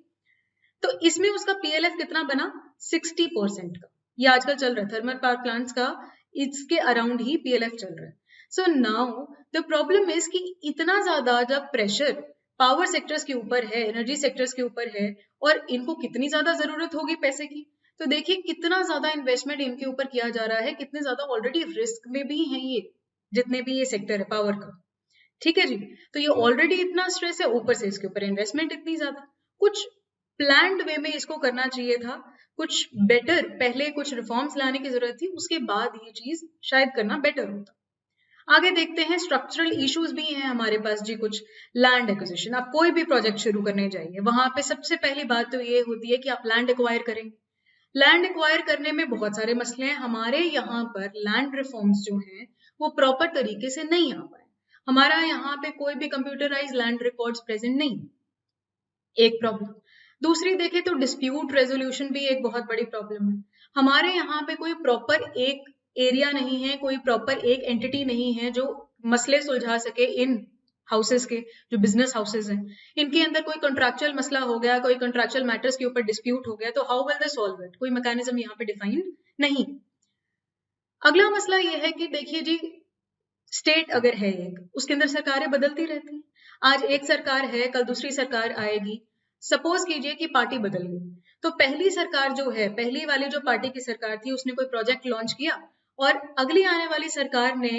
तो इसमें उसका PLF कितना बना, 60% का। ये आजकल चल रहा है थर्मल पावर प्लांट्स का, इसके अराउंड ही PLF चल रहा है। So now the problem is कि इतना ज्यादा जब प्रेशर पावर सेक्टर्स के ऊपर है, एनर्जी सेक्टर्स के ऊपर है, और इनको कितनी ज्यादा जरूरत होगी पैसे की, तो देखिए कितना ज्यादा इन्वेस्टमेंट इनके ऊपर किया जा रहा है, कितने ज्यादा ऑलरेडी रिस्क में भी हैं ये जितने भी ये सेक्टर है पावर का। ठीक है जी, तो ये ऑलरेडी इतना स्ट्रेस है, ऊपर से इसके ऊपर इन्वेस्टमेंट इतनी ज्यादा। कुछ प्लान्ड वे में इसको करना चाहिए था, कुछ बेटर पहले कुछ रिफॉर्म्स लाने की जरूरत थी, उसके बाद ये चीज शायद करना बेटर होता। आगे देखते हैं, स्ट्रक्चरल इश्यूज भी हैं हमारे पास जी। कुछ लैंड एक्विजिशन, आप कोई भी प्रोजेक्ट शुरू करने जाइए, वहां पे सबसे पहली बात तो ये होती है कि आप लैंड एक्वायर करेंगे। लैंड एक्वायर करने में बहुत सारे मसले हैं। हमारे यहाँ पर लैंड रिफॉर्म्स जो हैं वो प्रॉपर तरीके से नहीं आ पाए। हमारा यहाँ पे कोई भी कंप्यूटराइज लैंड रिकॉर्ड्स प्रेजेंट नहीं, एक प्रॉब्लम। दूसरी देखें तो डिस्प्यूट रेजोल्यूशन भी एक बहुत बड़ी प्रॉब्लम है। हमारे यहाँ पे कोई प्रॉपर एक एरिया नहीं है, कोई प्रॉपर एक एंटिटी नहीं है जो मसले सुलझा सके इन हाउसेस के, जो बिजनेस हाउसेस हैं। इनके अंदर कोई कॉन्ट्रैक्चुअल मसला हो गया, कोई कॉन्ट्रैक्चुअल मैटर्स के ऊपर डिस्प्यूट हो गया, तो how will they solve it, कोई मैकेनिज्म यहाँ पे डिफाइंड नहीं। अगला मसला ये है कि देखिए जी, स्टेट अगर है एक, उसके अंदर सरकारें बदलती रहती हैं। आज एक सरकार है, कल दूसरी सरकार आएगी। सपोज कीजिए कि पार्टी बदल गई, तो पहली सरकार जो है, पहली वाली जो पार्टी की सरकार थी, उसने कोई प्रोजेक्ट लॉन्च किया और अगली आने वाली सरकार ने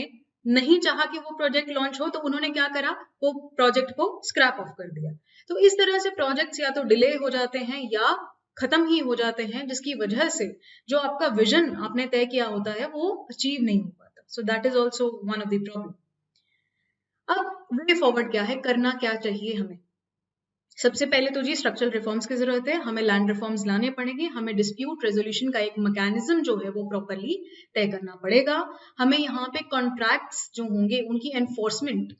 नहीं चाहा कि वो प्रोजेक्ट लॉन्च हो, तो उन्होंने क्या करा, वो प्रोजेक्ट को स्क्रैप ऑफ कर दिया। तो इस तरह से प्रोजेक्ट्स या तो डिले हो जाते हैं या खत्म ही हो जाते हैं, जिसकी वजह से जो आपका विजन आपने तय किया होता है वो अचीव नहीं हो पाता। So that is also one of the problem. अब वे फॉरवर्ड क्या है, करना क्या चाहिए हमें। सबसे पहले तो जी स्ट्रक्चरल रिफॉर्म्स की जरूरत है, हमें लैंड रिफॉर्म्स लाने पड़ेंगे, हमें डिस्प्यूट रेजोल्यूशन का एक मैकेनिज्म जो है वो प्रॉपरली तय करना पड़ेगा। हमें यहाँ पे कॉन्ट्रैक्ट्स जो होंगे उनकी एनफोर्समेंट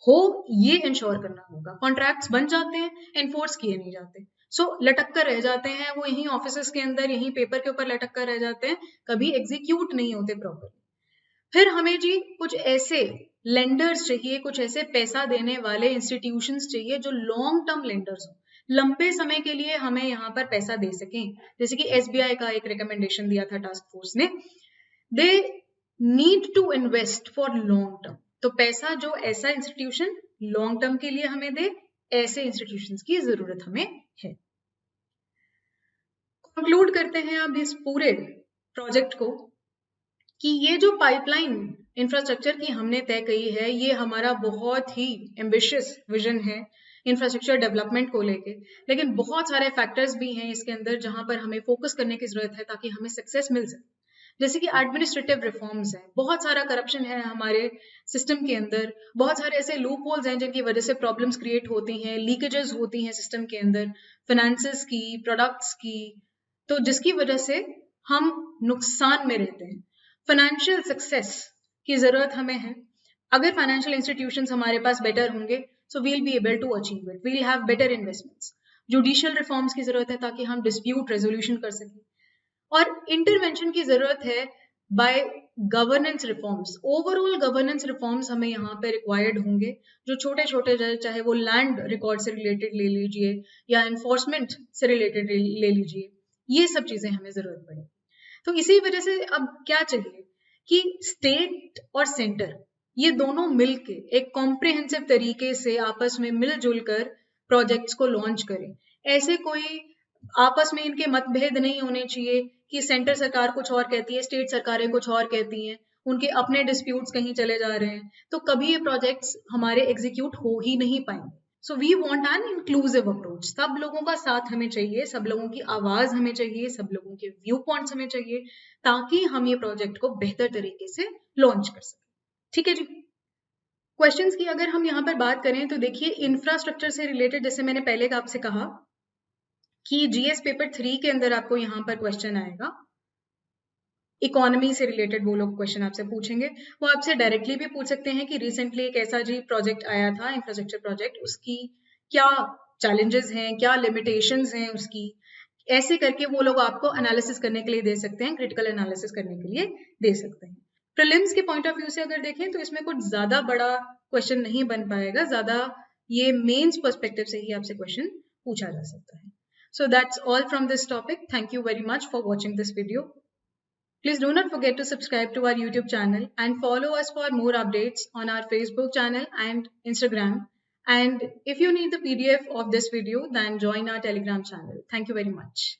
हो, ये इंश्योर करना होगा। कॉन्ट्रैक्ट्स बन जाते हैं, एनफोर्स किए नहीं जाते, सो लटक कर रह जाते हैं, वो यहीं ऑफिस के अंदर यहीं पेपर के ऊपर लटक कर रह जाते हैं, कभी एग्जीक्यूट नहीं होते प्रॉपरली। फिर हमें जी कुछ ऐसे लेंडर्स चाहिए, कुछ ऐसे पैसा देने वाले इंस्टीट्यूशंस चाहिए जो लॉन्ग टर्म लेंडर्स हो, लंबे समय के लिए हमें यहाँ पर पैसा दे सकें। जैसे कि SBI का एक रिकमेंडेशन दिया था टास्क फोर्स ने, they need to invest for long term. तो पैसा जो ऐसा इंस्टीट्यूशन लॉन्ग टर्म के लिए हमें दे, ऐसे इंस्टीट्यूशंस की जरूरत हमें है। कंक्लूड करते हैं अब इस पूरे प्रोजेक्ट को कि ये जो पाइपलाइन इंफ्रास्ट्रक्चर की हमने तय की है, ये हमारा बहुत ही एम्बिशियस विजन है। इंफ्रास्ट्रक्चर डेवलपमेंट को लेके, लेकिन बहुत सारे फैक्टर्स भी हैं इसके अंदर जहां पर हमें फोकस करने की जरूरत है ताकि हमें सक्सेस मिल सके। जैसे कि एडमिनिस्ट्रेटिव रिफॉर्म्स है, बहुत सारा करप्शन है हमारे सिस्टम के अंदर, बहुत सारे ऐसे लूप होल्स हैं जिनकी वजह से प्रॉब्लम्स क्रिएट होती हैं, लीकेजेस होती हैं सिस्टम के अंदर, फाइनेंसेस की, प्रोडक्ट्स की, तो जिसकी वजह से हम नुकसान में रहते हैं। फाइनेंशियल सक्सेस की जरूरत हमें है। अगर फाइनेंशियल इंस्टीट्यूशंस हमारे पास बेटर होंगे so we'll be able to achieve it, we'll have better investments. Judicial reforms की जरूरत है ताकि हम डिस्प्यूट रेजोल्यूशन कर सकें, और इंटरवेंशन की जरूरत है by governance reforms. Overall governance reforms हमें यहाँ पे रिक्वायर्ड होंगे, जो छोटे छोटे, चाहे वो लैंड रिकॉर्ड से रिलेटेड ले लीजिए या एनफोर्समेंट से रिलेटेड ले लीजिए, ये सब चीजें हमें जरूरत पड़ेगी। तो इसी वजह से अब क्या चाहिए कि स्टेट और सेंटर ये दोनों मिलके एक कॉम्प्रिहेंसिव तरीके से आपस में मिलजुल कर प्रोजेक्ट्स को लॉन्च करें। ऐसे कोई आपस में इनके मतभेद नहीं होने चाहिए कि सेंटर सरकार कुछ और कहती है, स्टेट सरकारें कुछ और कहती हैं, उनके अपने डिस्प्यूट्स कहीं चले जा रहे हैं, तो कभी ये प्रोजेक्ट्स हमारे एग्जीक्यूट हो ही नहीं पाएंगे। So we want an inclusive approach. सब लोगों का साथ हमें चाहिए, सब लोगों की आवाज हमें चाहिए, सब लोगों के व्यू पॉइंट्स हमें चाहिए, ताकि हम ये प्रोजेक्ट को बेहतर तरीके से लॉन्च कर सकें। ठीक है जी। क्वेश्चंस की अगर हम यहाँ पर बात करें तो देखिए, इंफ्रास्ट्रक्चर से रिलेटेड जैसे मैंने पहले आपसे कहा कि जीएस पेपर 3 के अंदर आपको यहाँ पर क्वेश्चन आएगा, इकोनॉमी से रिलेटेड वो लोग क्वेश्चन आपसे पूछेंगे। वो आपसे डायरेक्टली भी पूछ सकते हैं कि रिसेंटली एक ऐसा जी प्रोजेक्ट आया था, इंफ्रास्ट्रक्चर प्रोजेक्ट, उसकी क्या चैलेंजेस हैं, क्या लिमिटेशंस हैं उसकी, ऐसे करके वो लोग आपको एनालिसिस करने के लिए दे सकते हैं, क्रिटिकल एनालिसिस करने के लिए दे सकते हैं। प्रीलिम्स के पॉइंट ऑफ व्यू से अगर देखें तो इसमें कुछ ज्यादा बड़ा क्वेश्चन नहीं बन पाएगा, ज्यादा ये मेंस पर्सपेक्टिव से ही आपसे क्वेश्चन पूछा जा सकता है। So that's all from this topic. Thank you very much for watching this video. Please do not forget to subscribe to our YouTube channel and follow us for more updates on our Facebook channel and Instagram. And if you need the PDF of this video, then join our Telegram channel. Thank you very much.